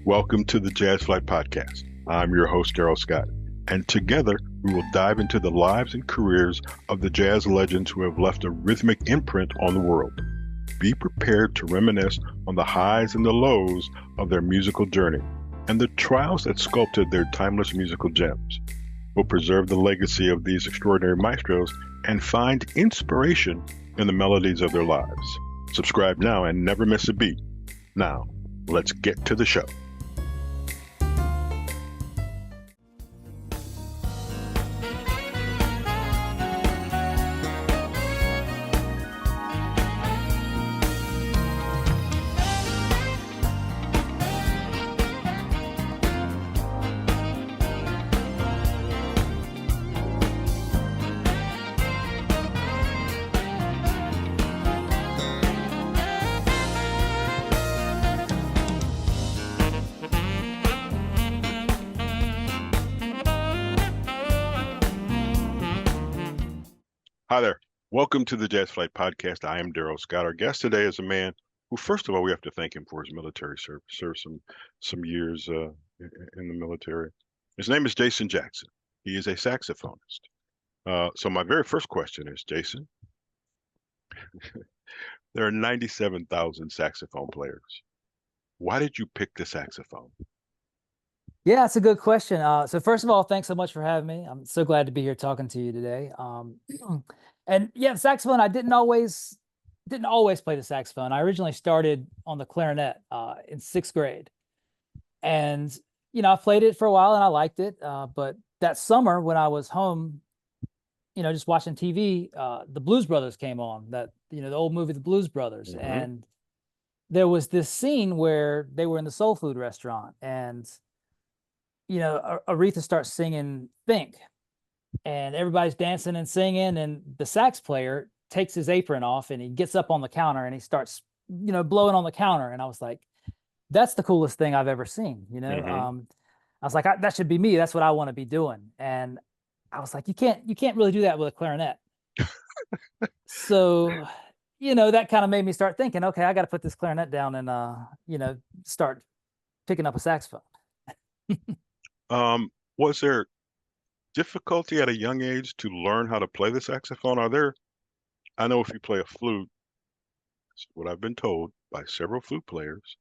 Welcome to the Jazz Flyte Podcast. I'm your host, Darrell Scott, and together we will dive into the lives and careers of the jazz legends who have left a rhythmic imprint on the world. Be prepared to reminisce on the highs and the lows of their musical journey and the trials that sculpted their timeless musical gems. We'll preserve the legacy of these extraordinary maestros and find inspiration in the melodies of their lives. Subscribe now and never miss a beat. Now, let's get to the show. Hi there. Welcome to the Jazz Flyte Podcast. I am Darrell Scott. Our guest today is a man who, first of all, we have to thank him for his military service. Served some years in the military. His name is Jason Jackson. He is a saxophonist. So my very first question is, Jason, there are 97,000 saxophone players. Why did you pick the saxophone? Yeah, it's a good question. So first of all, thanks so much for having me. I'm so glad to be here talking to you today. And yeah, the saxophone, I didn't always play the saxophone. I originally started on the clarinet in 6th grade. And, I played it for a while and I liked it. But that summer when I was home, just watching TV, the Blues Brothers came on, the old movie, The Blues Brothers. Mm-hmm. And there was this scene where they were in the soul food restaurant and Aretha starts singing Think, and everybody's dancing and singing, and the sax player takes his apron off and he gets up on the counter and he starts, blowing on the counter. And I was like, that's the coolest thing I've ever seen, Mm-hmm. I was like, that should be me. That's what I want to be doing. And I was like, you can't really do that with a clarinet. So, that kind of made me start thinking, okay, I got to put this clarinet down and, start picking up a saxophone. Was there difficulty at a young age to learn how to play the saxophone? I know if you play a flute, what I've been told by several flute players,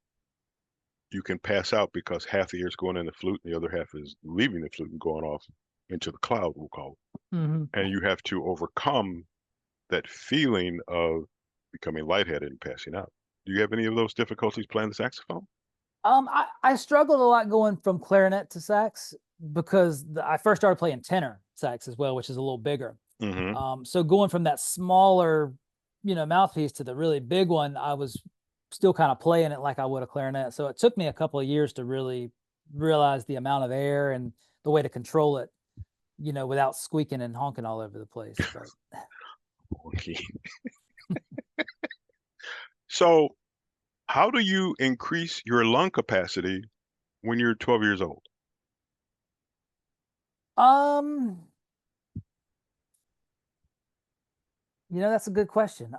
you can pass out because half the air is going in the flute and the other half is leaving the flute and going off into the cloud, we'll call it. Mm-hmm. And you have to overcome that feeling of becoming lightheaded and passing out. Do you have any of those difficulties playing the saxophone? I struggled a lot going from clarinet to sax because I first started playing tenor sax as well, which is a little bigger. Mm-hmm. So going from that smaller, mouthpiece to the really big one, I was still kind of playing it like I would a clarinet. So it took me a couple of years to really realize the amount of air and the way to control it, without squeaking and honking all over the place. But... Okay. So, how do you increase your lung capacity when you're 12 years old? That's a good question.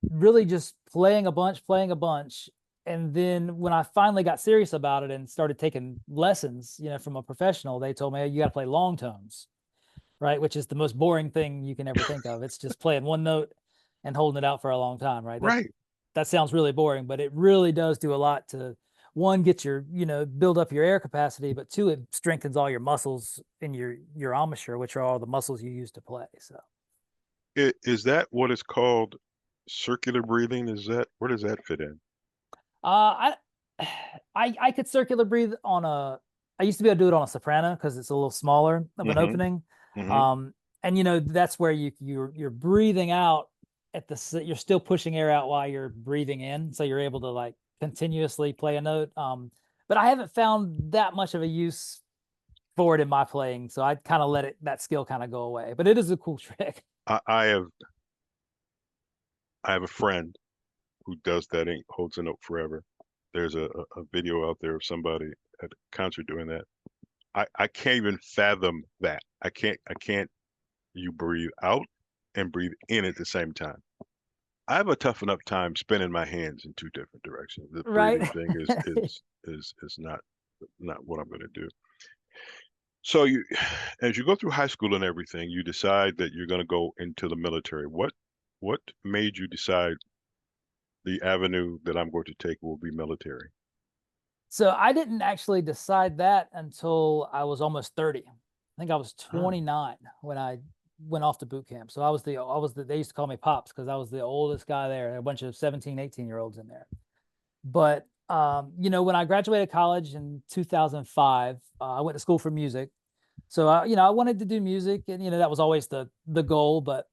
Really just playing a bunch. And then when I finally got serious about it and started taking lessons, from a professional, they told me, hey, you got to play long tones, right? Which is the most boring thing you can ever think of. It's just playing one note and holding it out for a long time, right? Right. That sounds really boring, but it really does do a lot to, one, get your, build up your air capacity, but two, it strengthens all your muscles in your embouchure, which are all the muscles you use to play. So, Is that what is called circular breathing? Where does that fit in? I could circular breathe I used to be able to do it on a soprano because it's a little smaller of an opening. Mm-hmm. And that's where you're breathing out you're still pushing air out while you're breathing in. So you're able to like continuously play a note. But I haven't found that much of a use for it in my playing. So I kind of let that skill kind of go away, but it is a cool trick. I have a friend who does that and holds a note forever. There's a video out there of somebody at a concert doing that. I can't even fathom that. I can't. You breathe out and breathe in at the same time. I have a tough enough time spinning my hands in two different directions. The breathing Right. thing is not what I'm going to do. So you, as you go through high school and everything, you decide that you're going to go into the military. What made you decide the avenue that I'm going to take will be military? So I didn't actually decide that until I was almost 30. I think I was Oh, 29 when I went off to boot camp. So they used to call me Pops because I was the oldest guy there, a bunch of 17, 18-year-olds in there. But when I graduated college in 2005, I went to school for music. So I wanted to do music, and that was always the goal. But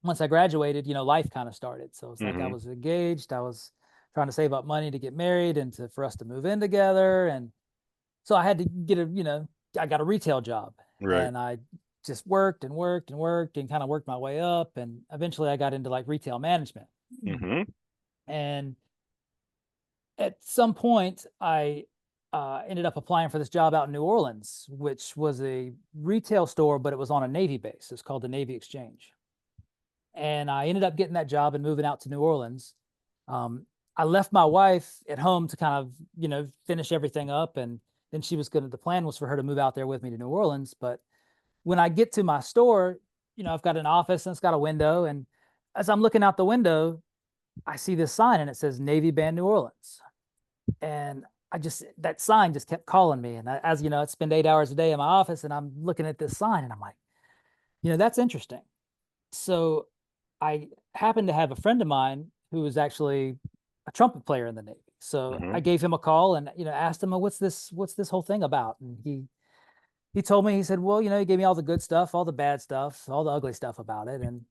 once I graduated, life kind of started. So it's like I hmm, was engaged. I was trying to save up money to get married and for us to move in together. And so I had to I got a retail job, right. and I just worked and worked and worked and kind of worked my way up. And eventually I got into like retail management. Hmm. And at some point, I ended up applying for this job out in New Orleans, which was a retail store, but it was on a Navy base. It's called the Navy Exchange. And I ended up getting that job and moving out to New Orleans. Um, I left my wife at home to kind of, finish everything up. And then the plan was for her to move out there with me to New Orleans. But when I get to my store, I've got an office and it's got a window. And as I'm looking out the window, I see this sign and it says Navy Band New Orleans. And that sign just kept calling me. And as you know, I spend 8 hours a day in my office and I'm looking at this sign and I'm like, that's interesting. So I happened to have a friend of mine who was actually a trumpet player in the Navy. So I Hmm. gave him a call and asked him, well, what's this whole thing about? And he told me, he said, well, he gave me all the good stuff, all the bad stuff, all the ugly stuff about it. And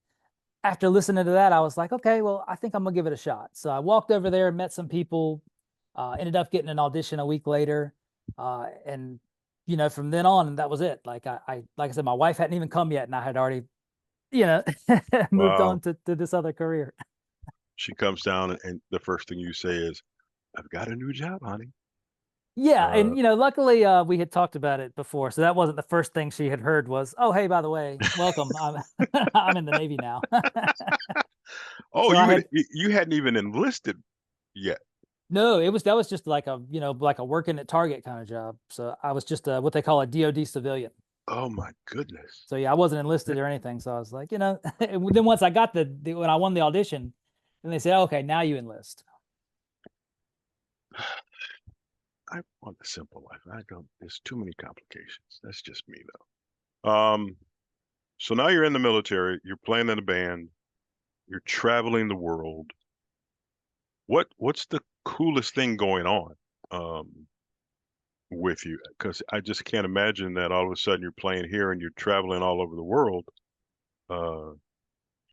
after listening to that, I was like, okay, well, I think I'm gonna give it a shot. So I walked over there, met some people, ended up getting an audition a week later, and from then on, that was it. Like like I said, my wife hadn't even come yet, and I had already you know, moved Wow. on to this other career. She comes down and the first thing you say is, "I've got a new job, honey." Yeah, Uh, and luckily we had talked about it before, so that wasn't the first thing she had heard was, "Oh, hey, by the way, welcome. I'm I'm in the Navy now." oh, So I had you hadn't even enlisted yet. no, that was just like like a working at Target kind of job. So I was just what they call a DoD civilian. Oh my goodness. So yeah, I wasn't enlisted or anything. So I was like, then once I got when I won the audition, then they said, "Okay, now you enlist." I want a simple life. I don't. There's too many complications. That's just me, though. So now you're in the military. You're playing in a band. You're traveling the world. What's the coolest thing going on with you? Because I just can't imagine that all of a sudden you're playing here and you're traveling all over the world. Uh,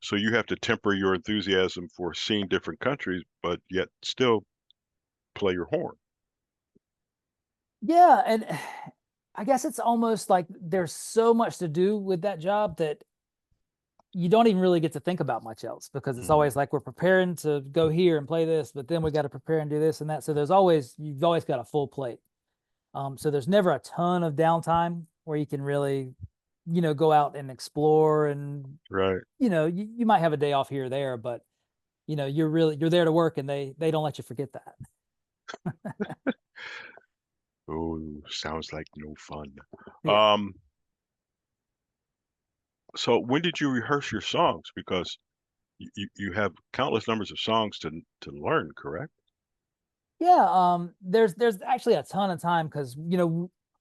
so you have to temper your enthusiasm for seeing different countries, but yet still play your horn. Yeah, and I guess it's almost like there's so much to do with that job that you don't even really get to think about much else because it's Hmm. always like we're preparing to go here and play this, but then we got to prepare and do this and that. So you've always got a full plate. So there's never a ton of downtime where you can really, go out and explore and Right. you might have a day off here or there, but you're there to work and they don't let you forget that. Oh, sounds like no fun. Yeah. Um, so when did you rehearse your songs? Because you have countless numbers of songs to learn, correct? Yeah, there's actually a ton of time because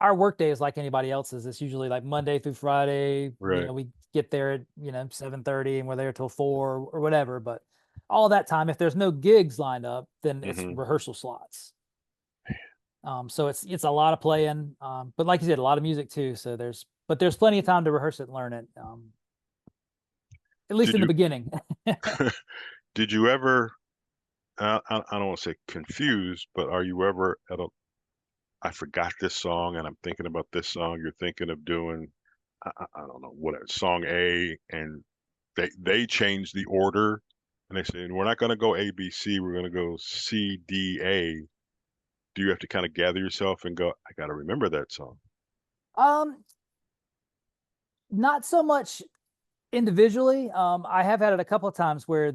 our work day is like anybody else's. It's usually like Monday through Friday. Right. We get there at 7:30 and we're there till 4 or whatever. But all that time, if there's no gigs lined up, then it's Hmm. rehearsal slots. So it's a lot of playing. But like you said, a lot of music too. So there's plenty of time to rehearse it and learn it. At least Did in the you beginning. did you ever I don't want to say confused, but are you ever at a I forgot this song and I'm thinking about this song you're thinking of doing I don't know whatever song A and they change the order and they say we're not going to go A B C we're going to go C D A. Do you have to kind of gather yourself and go I got to remember that song? um, Not so much individually. I have had it a couple of times where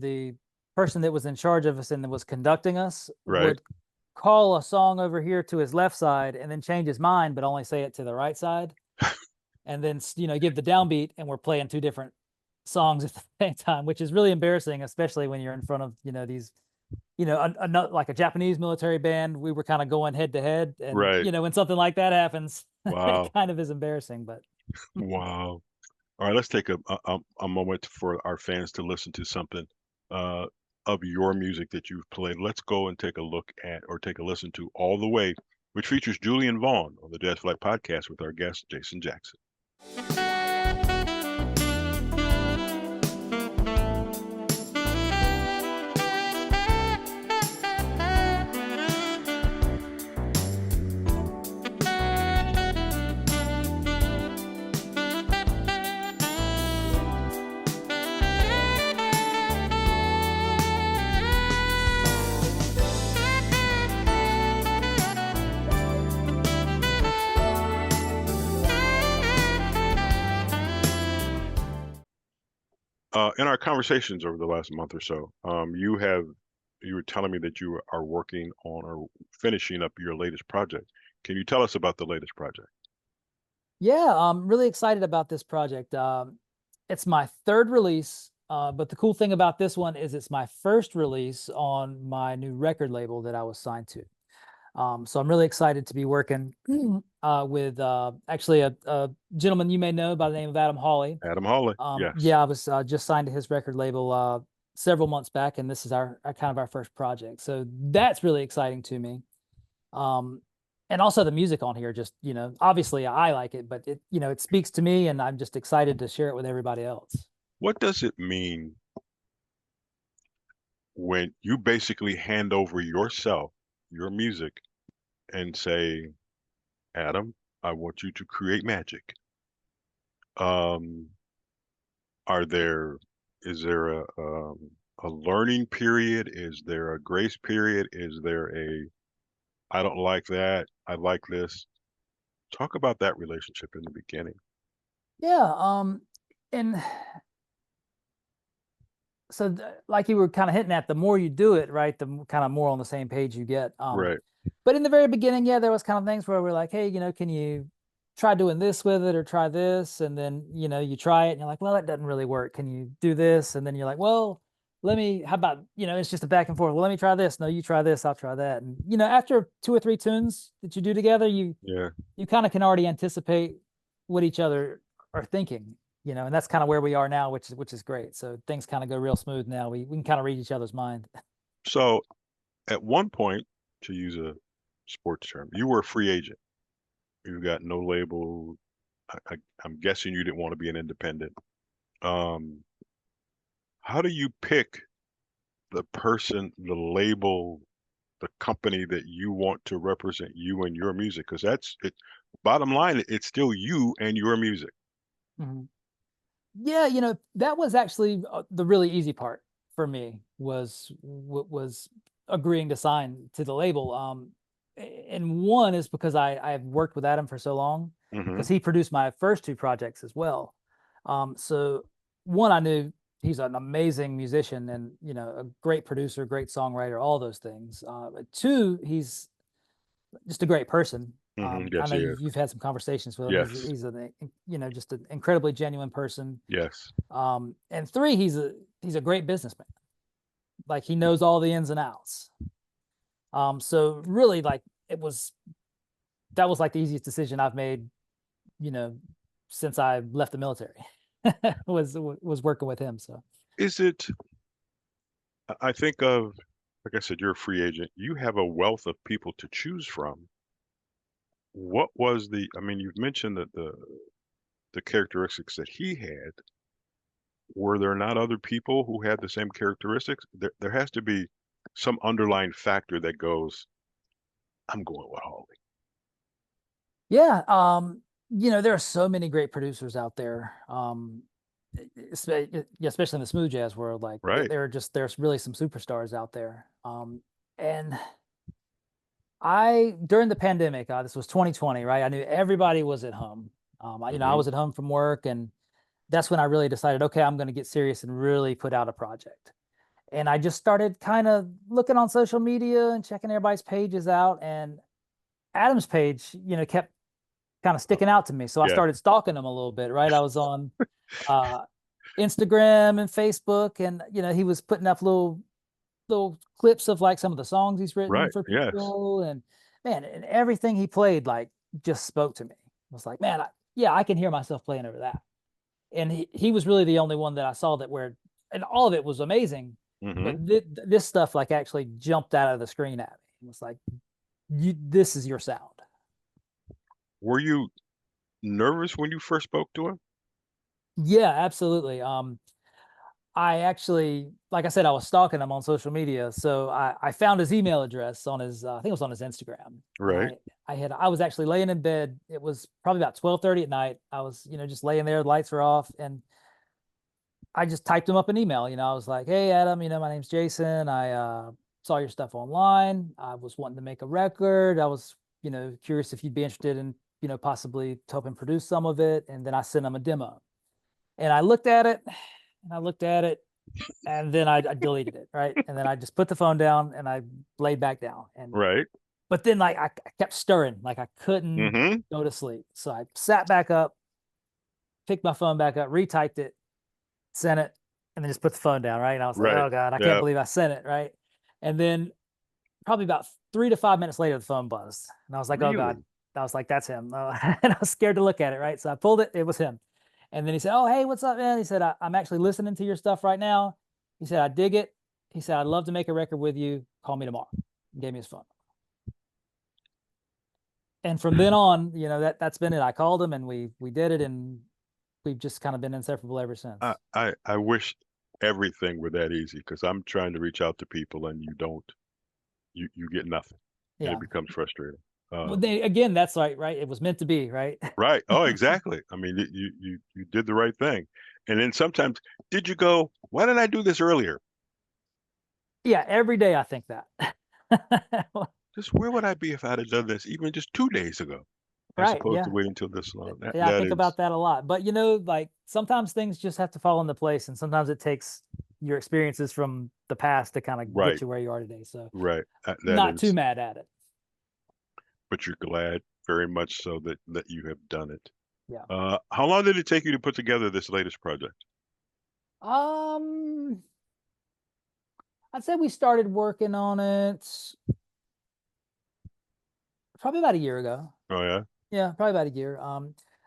person that was in charge of us and that was conducting us Right. would call a song over here to his left side and then change his mind, but only say it to the right side. And then, give the downbeat, and we're playing two different songs at the same time, which is really embarrassing, especially when you're in front of, these, like a Japanese military band. We were kind of going head to head. And, Right. When something like that happens, Wow. it kind of is embarrassing, but. Wow. All right, let's take a moment for our fans to listen to something of your music that you've played. Let's go and take a look at or take a listen to All the Way, which features Julian Vaughn on the Jazz Flyte Podcast with our guest, Jason Jackson. In our conversations over the last month or so, you were telling me that you are working on or finishing up your latest project. Can you tell us about the latest project? Yeah, I'm really excited about this project. It's my third release, but the cool thing about this one is it's my first release on my new record label that I was signed to. So I'm really excited to be working with actually a gentleman you may know by the name of Adam Hawley. Adam Hawley, yes. Yeah, I was just signed to his record label several months back, and this is our kind of our first project. So that's really exciting to me. And also the music on here, just, obviously I like it, but it speaks to me, and I'm just excited to share it with everybody else. What does it mean when you basically hand over yourself, your music, and say, Adam, I want you to create magic? Is there a learning period? Is there a grace period? Is there I don't like that, I like this? Talk about that relationship in the beginning. Yeah, and so like you were kind of hinting at, the more you do it, right, the kind of more on the same page you get. Right. But in the very beginning, yeah, there was kind of things where we're like, hey, can you try doing this with it, or try this? And then, you try it and you're like, well, that doesn't really work. Can you do this? And then you're like, well, how about, it's just a back and forth. Well, let me try this. No, you try this, I'll try that. And, after 2 or 3 tunes that you do together, you kind of can already anticipate what each other are thinking, and that's kind of where we are now, which is great. So things kind of go real smooth now. We can kind of read each other's mind. So at one point, to use a sports term, you were a free agent. You got no label. I'm guessing you didn't want to be an independent. How do you pick the person, the label, the company that you want to represent you and your music? Because that's it. Bottom line, it's still you and your music. Mm-hmm. Yeah, that was actually the really easy part for me, was agreeing to sign to the label. And one is because I've worked with Adam for so long, because he produced my first 2 projects as well. So one, I knew he's an amazing musician and, a great producer, great songwriter, all those things. 2, he's just a great person. Yes, I know you've had some conversations with him. Yes. He's just an incredibly genuine person. Yes. And 3, he's a great businessman. Like, he knows all the ins and outs. So really, like, that was like the easiest decision I've made, since I left the military, was working with him. So I think of, like I said, you're a free agent. You have a wealth of people to choose from. What was you've mentioned that the characteristics that he had. Were there not other people who had the same characteristics? There has to be some underlying factor that goes, I'm going with Hawley. Yeah. There are so many great producers out there. Especially in the smooth jazz world. Like, right. There's really some superstars out there. And during the pandemic, this was 2020, right? I knew everybody was at home. I was at home from work, and that's when I really decided, okay, I'm going to get serious and really put out a project. And I just started kind of looking on social media and checking everybody's pages out. And Adam's page, kept kind of sticking out to me. So I Yeah. started stalking him a little bit, right? I was on Instagram and Facebook, and he was putting up little clips of like some of the songs he's written Right. for Yes. people, and man, and everything he played like just spoke to me. I was like, man, I can hear myself playing over that. And he was really the only one that I saw and all of it was amazing, but this stuff like actually jumped out of the screen at me. It was like, this is your sound. Were you nervous when you first spoke to him? Yeah, absolutely. I actually, like I said, I was stalking him on social media. So I found his email address on his, I think it was on his Instagram. Right. And I was actually laying in bed. It was probably about 12:30 at night. I was, just laying there, the lights were off. And I just typed him up an email. I was like, hey, Adam, my name's Jason. I saw your stuff online. I was wanting to make a record. I was, curious if you'd be interested in, possibly helping produce some of it. And then I sent him a demo. And I looked at it. And then I deleted it, right? And then I just put the phone down and I laid back down. And Right. but then like I kept stirring, like I couldn't go to sleep. So I sat back up, picked my phone back up, retyped it, sent it, and then just put the phone down, right? And I was like, Right. oh God, I can't believe I sent it, right? And then probably about 3 to 5 minutes later, the phone buzzed. And I was like, oh God. I was like, that's him. And I was scared to look at it, right? So I pulled it, it was him. And then he said, oh, hey, what's up, man? He said, I'm actually listening to your stuff right now. He said, I dig it. He said, I'd love to make a record with you. Call me tomorrow. He gave me his phone. And from then on, that's been it. I called him and we did it, and we've just kind of been inseparable ever since. I wish everything were that easy, because I'm trying to reach out to people and you get nothing. Yeah. And it becomes frustrating. Well, again, that's right. It was meant to be, right? Right. Oh, exactly. I mean, you did the right thing. And then sometimes, did you go, why didn't I do this earlier? Yeah, every day I think that. Just where would I be if I'd have done this even just 2 days ago, as Right. opposed Yeah. to waiting until this long? Yeah, I think about that a lot. But like sometimes things just have to fall into place, and sometimes it takes your experiences from the past to kind of get you where you are today. So right. Not too mad at it. But you're glad, very much so, that you have done it. Yeah. How long did it take you to put together this latest project? I'd say we started working on it probably about a year ago. Oh yeah. Yeah, probably about a year.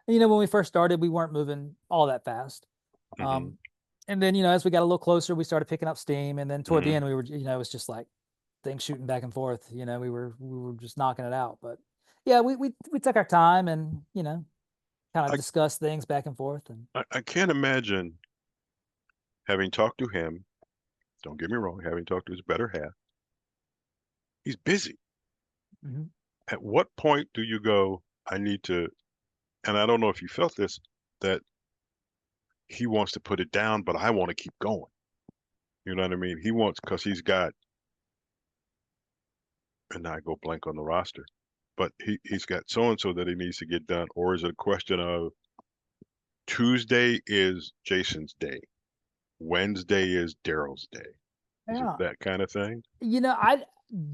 When we first started, we weren't moving all that fast. And then, as we got a little closer, we started picking up steam, and then toward the end, we were, it was just like things shooting back and forth. We were just knocking it out. But yeah, we took our time and kind of discussed things back and forth. And I can't imagine, having talked to him, don't get me wrong, having talked to his better half, he's busy. At what point do you go, I need to, and I don't know if you felt this, that he wants to put it down, but I want to keep going. You know what I mean? He wants, because he's got, and I go blank on the roster, but he's got so-and-so that he needs to get done. Or is it a question of Tuesday is Jason's day, Wednesday is Darrell's day? Is it that kind of thing?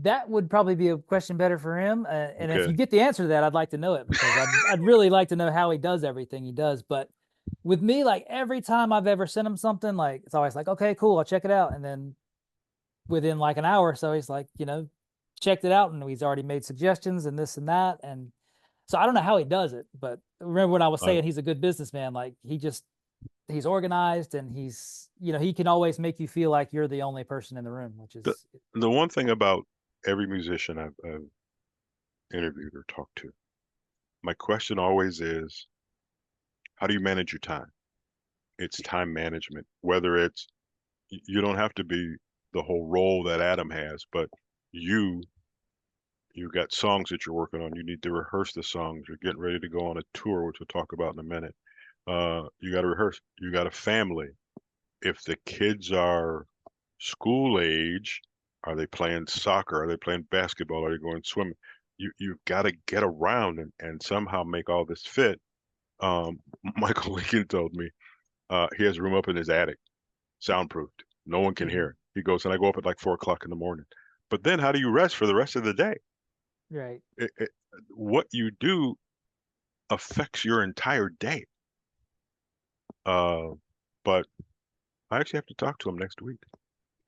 That would probably be a question better for him. And if you get the answer to that, I'd like to know it, because I'd really like to know how he does everything he does. But with me, like every time I've ever sent him something, like it's always like, okay, cool, I'll check it out. And then within like an hour or so, he's like, checked it out, and he's already made suggestions and this and that. And so I don't know how he does it, but remember when I was saying he's a good businessman, like he's organized, and he's, he can always make you feel like you're the only person in the room, which is the one thing about every musician I've interviewed or talked to. My question always is, how do you manage your time? It's time management, whether it's, you don't have to be the whole role that Adam has, but you've got songs that you're working on. You need to rehearse the songs. You're getting ready to go on a tour, which we'll talk about in a minute. You got to rehearse. You got a family. If the kids are school age, are they playing soccer? Are they playing basketball? Are they going swimming? You've got to get around and somehow make all this fit. Michael Lincoln told me he has a room up in his attic, soundproofed. No one can hear it. He goes, and I go up at like 4 o'clock in the morning. But then how do you rest for the rest of the day? Right. What you do affects your entire day. But I actually have to talk to him next week.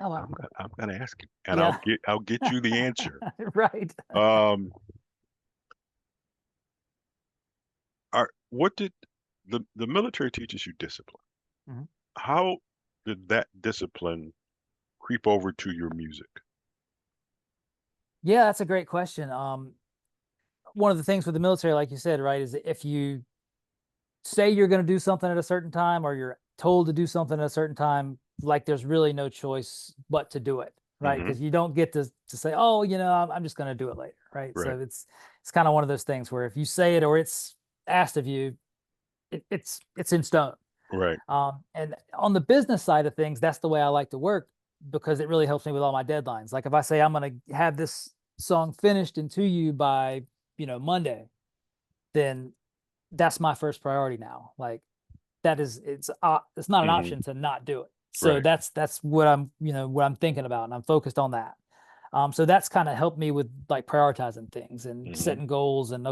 Oh, wow. I'm gonna ask him, and Yeah. I'll get you the answer. Right. What did the military teaches you discipline? Mhm. How did that discipline creep over to your music? Yeah, that's a great question. One of the things with the military, like you said, right, is that if you say you're going to do something at a certain time, or you're told to do something at a certain time, like there's really no choice but to do it, right? Mm-hmm. Because you don't get to say, oh, I'm just going to do it later, right? Right. So it's kind of one of those things where if you say it or it's asked of you, it's in stone. Right. And on the business side of things, that's the way I like to work, because it really helps me with all my deadlines. Like if I say I'm going to have this song finished and to you by, Monday, then that's my first priority now. Like it's not an Mm-hmm. option to not do it. So Right. that's what I'm thinking about, and I'm focused on that. So that's kind of helped me with like prioritizing things and Mm-hmm. setting goals, and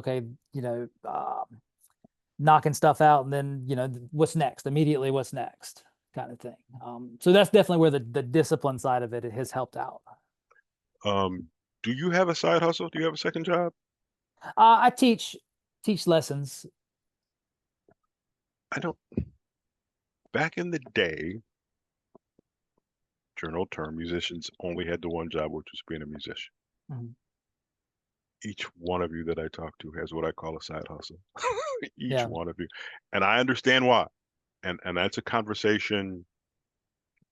knocking stuff out, and then what's next, immediately what's next, kind of thing. So that's definitely where the discipline side of it has helped out. Do you have a side hustle? Do you have a second job? I teach lessons. I don't. Back in the day, general term, musicians only had the one job, which was being a musician. Mm-hmm. Each one of you that I talk to has what I call a side hustle. Each Yeah. one of you. And I understand why. And that's a conversation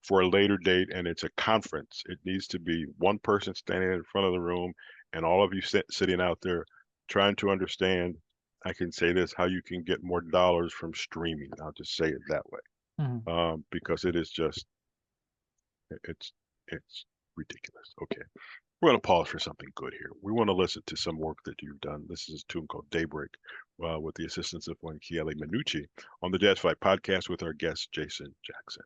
for a later date, and it's a conference. It needs to be one person standing in front of the room and all of you sitting out there trying to understand, I can say this, how you can get more dollars from streaming. I'll just say it that way. Mm-hmm. Because it is just, it's ridiculous. Okay. We're going to pause for something good here. We want to listen to some work that you've done. This is a tune called Daybreak with the assistance of one Chieli Minucci on the Jazz Flyte Podcast with our guest, Jason Jackson.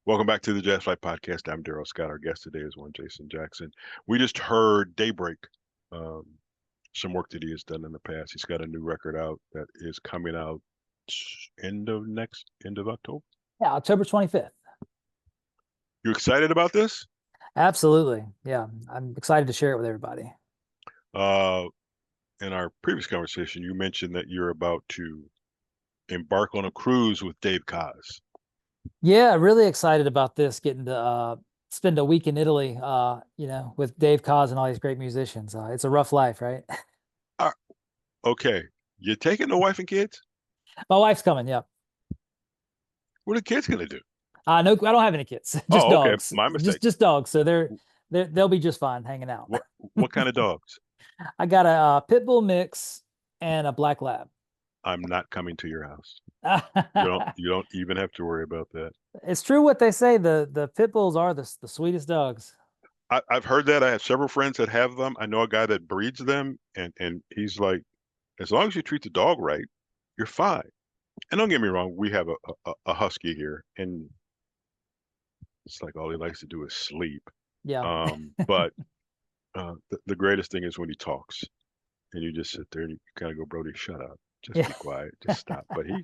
Welcome back to the Jazz Flyte Podcast. I'm Darrell Scott. Our guest today is one Jason Jackson. We just heard Daybreak, some work that he has done in the past. He's got a new record out that is coming out end of October. Yeah, October 25th. You excited about this? Absolutely. Yeah, I'm excited to share it with everybody. In our previous conversation, you mentioned that you're about to embark on a cruise with Dave Koz. Yeah, really excited about this, getting to spend a week in Italy, with Dave Koz and all these great musicians. It's a rough life, right? Okay. You taking the wife and kids? My wife's coming, yeah. What are the kids going to do? No, I don't have any kids. Just dogs. Okay. My mistake. Just dogs. So they'll be just fine hanging out. What kind of dogs? I got a pit bull mix and a black lab. I'm not coming to your house. You don't even have to worry about that. It's true what they say. The pit bulls are the sweetest dogs. I've heard that. I have several friends that have them. I know a guy that breeds them, and he's like, as long as you treat the dog right, you're fine. And don't get me wrong, we have a husky here, and it's like all he likes to do is sleep. Yeah. But the greatest thing is when he talks, and you just sit there and you kind of go, Brody, shut up. Just be quiet. Just stop. But he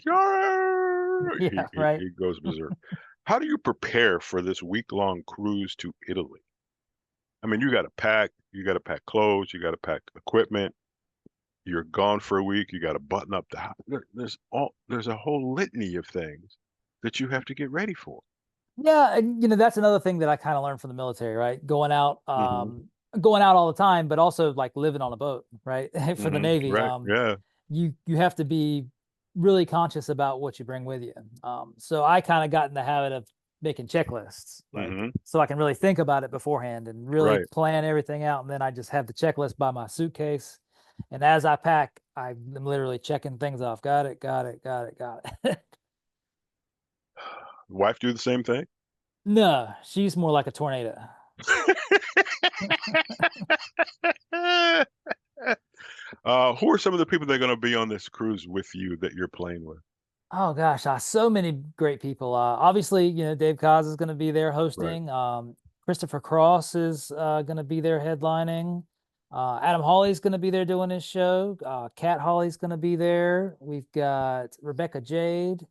goes berserk. How do you prepare for this week-long cruise to Italy? I mean, you got to pack clothes, you got to pack equipment. You're gone for a week. You got to button up the house. There's a whole litany of things that you have to get ready for. Yeah, and that's another thing that I kind of learned from the military, right? Going out all the time, but also like living on a boat, right? For the Navy. Right. Yeah. You have to be really conscious about what you bring with you. So I kind of got in the habit of making checklists, like Mm-hmm. so I can really think about it beforehand and really Right. plan everything out. And then I just have the checklist by my suitcase. And as I pack, I'm literally checking things off. Got it, got it, got it, got it. Wife do the same thing? No, she's more like a tornado. Who are some of the people that are going to be on this cruise with you that you're playing with? Oh gosh, so many great people. Obviously, Dave Koz is going to be there Right. hosting. Christopher Cross is going to be there headlining. Adam Hawley's going to be there doing his show. Kat Hawley's going to be there. We've got Rebecca Jade.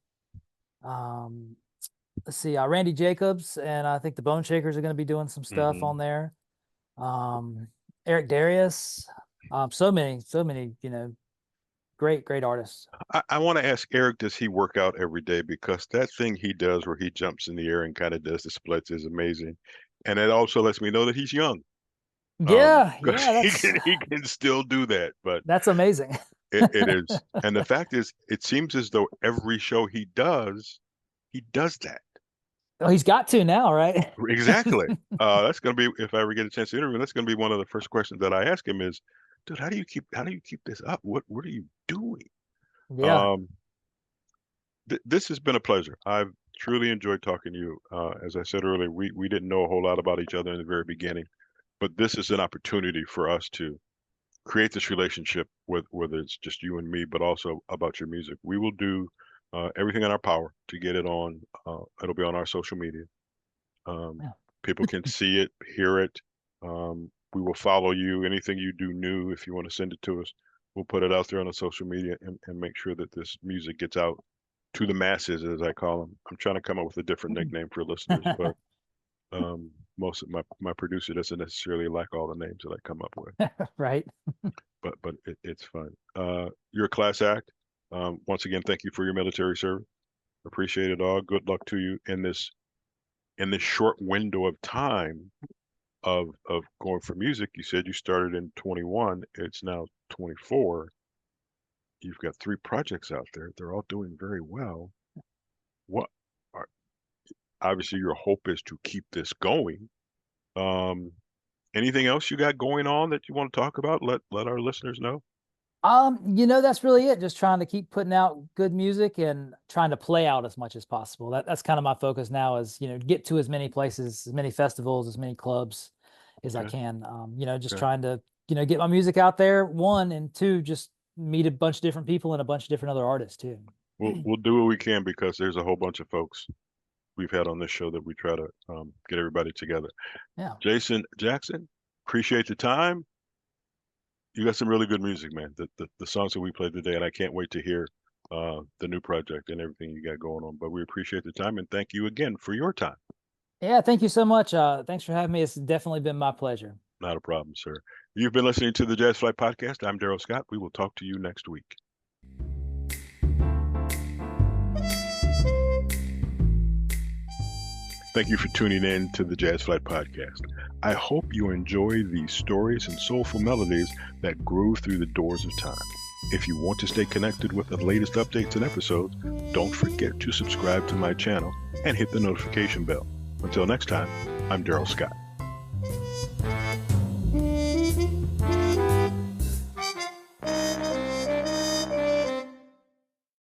Let's see, Randy Jacobs, and I think the Bone Shakers are going to be doing some stuff Mm-hmm. on there. Eric Darius. So many, great artists. I want to ask Eric, does he work out every day? Because that thing he does where he jumps in the air and kind of does the splits is amazing. And it also lets me know that he's young. Yeah, 'Cause yeah, he can still do that. But that's amazing. it is. And the fact is, it seems as though every show he does that. Oh, he's got to now, right? Exactly. That's going to be, if I ever get a chance to interview, that's going to be one of the first questions that I ask him is, dude, how do you keep this up? What are you doing? Yeah. This has been a pleasure. I've truly enjoyed talking to you. As I said earlier, we didn't know a whole lot about each other in the very beginning, but this is an opportunity for us to create this relationship with whether it's just you and me, but also about your music. We will do everything in our power to get it on. It'll be on our social media. Yeah. People can see it, hear it. We will follow you. Anything you do new, if you want to send it to us, we'll put it out there on the social media and make sure that this music gets out to the masses, as I call them. I'm trying to come up with a different nickname for listeners, but most of my producer doesn't necessarily like all the names that I come up with. Right. But it's fun. You're a class act. Once again, thank you for your military service. Appreciate it all. Good luck to you in this short window of time of going for music. You said you started in 21. It's now 24. You've got 3 projects out there. They're all doing very well. What are, obviously your hope is to keep this going. Anything else you got going on that you want to talk about? Let our listeners know. That's really it. Just trying to keep putting out good music and trying to play out as much as possible. That's kind of my focus now is, get to as many places, as many festivals, as many clubs as I can. Just trying to, get my music out there, 1, and 2, just meet a bunch of different people and a bunch of different other artists too. We'll do what we can because there's a whole bunch of folks we've had on this show that we try to get everybody together. Yeah. Jackson, appreciate the time. You got some really good music, man. The songs that we played today, and I can't wait to hear the new project and everything you got going on. But we appreciate the time and thank you again for your time. Yeah, thank you so much. Thanks for having me. It's definitely been my pleasure. Not a problem, sir. You've been listening to the Jazz Flyte Podcast. I'm Darrell Scott. We will talk to you next week. Thank you for tuning in to the Jazz Flyte Podcast. I hope you enjoy these stories and soulful melodies that groove through the doors of time. If you want to stay connected with the latest updates and episodes, don't forget to subscribe to my channel and hit the notification bell. Until next time, I'm Darrell Scott.